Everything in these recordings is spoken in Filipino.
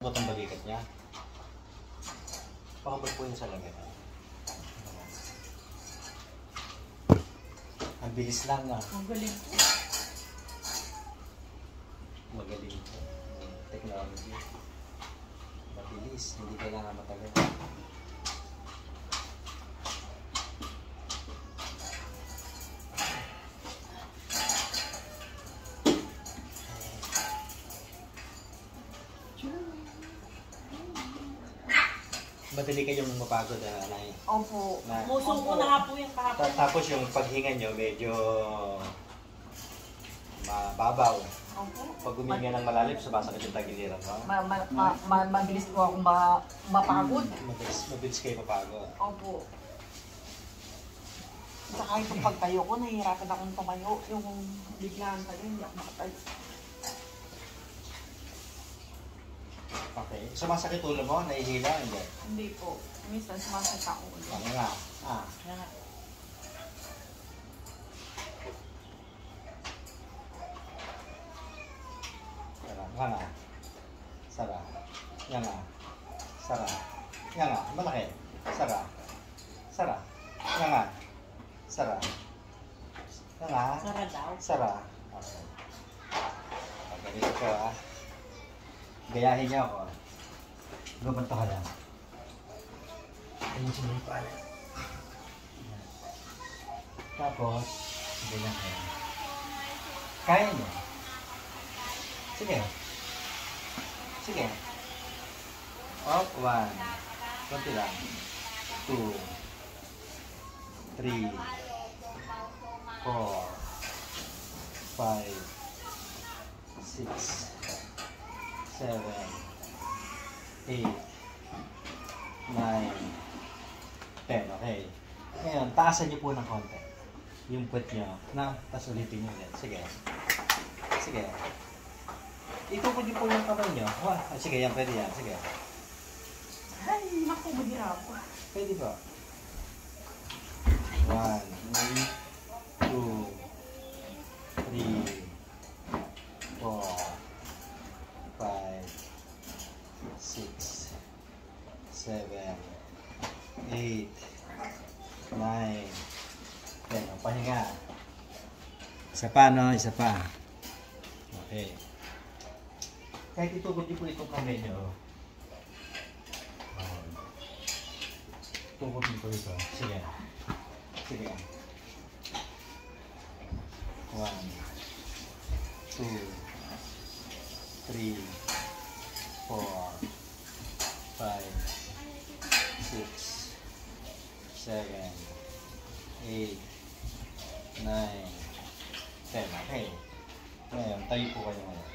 Butang balikat niya. Pakabot po yung salamin. Ang bilis lang ah. Magaling po. Magaling po. Technology. Mabilis. Hindi kailangan matagal. Madali kayong mapagod Nay. Opo. Na, Puso ko na nga po yung kahapon. tapos yung paghinga nyo medyo mababaw. Opo. Pag huminga ng malalim, sumasakit yung tagiliran mo. Mabilis po akong mapagod. Mabilis kayo mapagod. Opo. Saka itong pagtayo ko, nahihirapan akong tumayo. Yung biglaan tayo, hindi ako makatayo. Okay. Sumasakit ulo mo? Nahihila? Hindi. Hindi po. Minsan sumasakit ako. Ano nga? Yan. Sara. Nga nga. Sara. Nga nga. Sara. Nga nga. Malaki. Sara. Sara. Nga nga. Sara. Nga nga. Sara daw. Sara. Okay. Ganito ko Gayahin niyo ako. Gumanto ka lang. Ayusin mo yung pala. Tapos, ganyan kayo. Kaya niyo. Sige. Sige. Up, 1. Kunti lang. 2. 3. 4. 5. 6. 7, 8, 9, 10. Okay. Ngayon, taasan niyo po ng konti. Yung puwet niyo. Tapos ulitin niyo ulit. Sige. Sige. Itukod niyo po yung kamay niyo. Sige, yan. Pwede yan. Sige. Ay, naku, mahirap. Pwede ba? 1, 2, 3, 4, 5, 6, 7, 8, 9, 10. Pahinga. Isa pa, no? Isa pa. Okay. Kahit itugod niyo po itong kamay niyo. Tugod niyo po ito. Sige. Sige. 1, 2, 3, 4, 5, 6, 7, 8, 9, 10. Okay. Ngayon, tayo po kayo ngayon.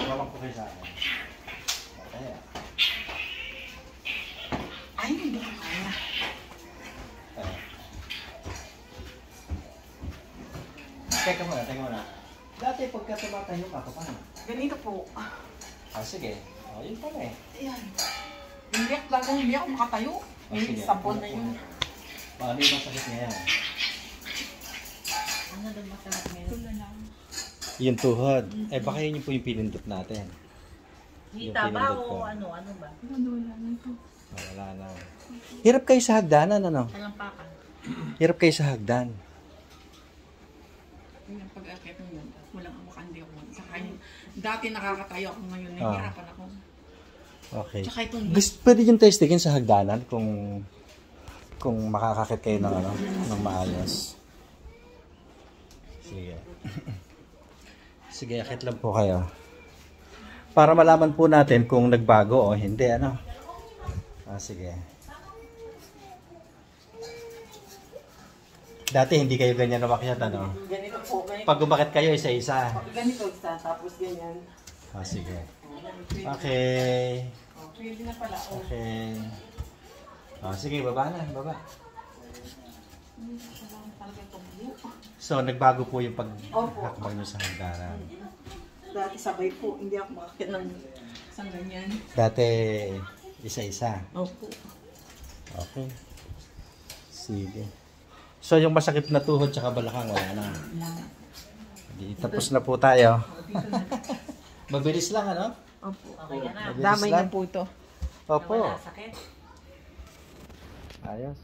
Huwag po kayo sa akin. Okay. Ay, hindi ko kaya. Teka muna. Dati pagka tumatayo ka, paano? Ganito po. Sige. Yun pala eh. Ayan. Hindi ako makatayo. Sige. Sabon na yun. Paano yung masakit niya yan? Ano daw masakit ngayon? Ito na lang. Yung tuhod. Baka yun yung po yung pinindot natin. Hita ba o ano ba? Wala na. Hirap kayo sa hagdanan, ano? Talampakan. Hirap kayo sa hagdan. Yung pag-akit ng yun, walang amakandi ako. Saka yung, dati nakakatayo ako ngayon, nahihirapan ako. Okay. Tsaka itong Pwede yung testingin sa hagdanan kung makakakit kayo ng ng maayos. Sige. Sige, akit lang po kayo. Para malaman po natin kung nagbago o hindi, ano? Sige. Dati hindi kayo ganyan umakyat, ano? ganito po. Ganito. Pag umakyat kayo, isa-isa. Ganito isa, tapos ganyan. Sige. Okay. Pwede na pala. Okay. Sige, baba na. Baba. So, nagbago po yung paghakbang nyo sa hagdanan. Dati sabay po, hindi ako makakit ng isang ganyan. Dati, isa-isa. Opo. Okay. Sige. So, yung masakit na tuhod tsaka balakang, wala na. Wala na. Tapos na po tayo. Mabilis lang, ano? Opo. Okay ka na. Mabilis Damay lang. na po to. Opo. Wala sakit. Ayos.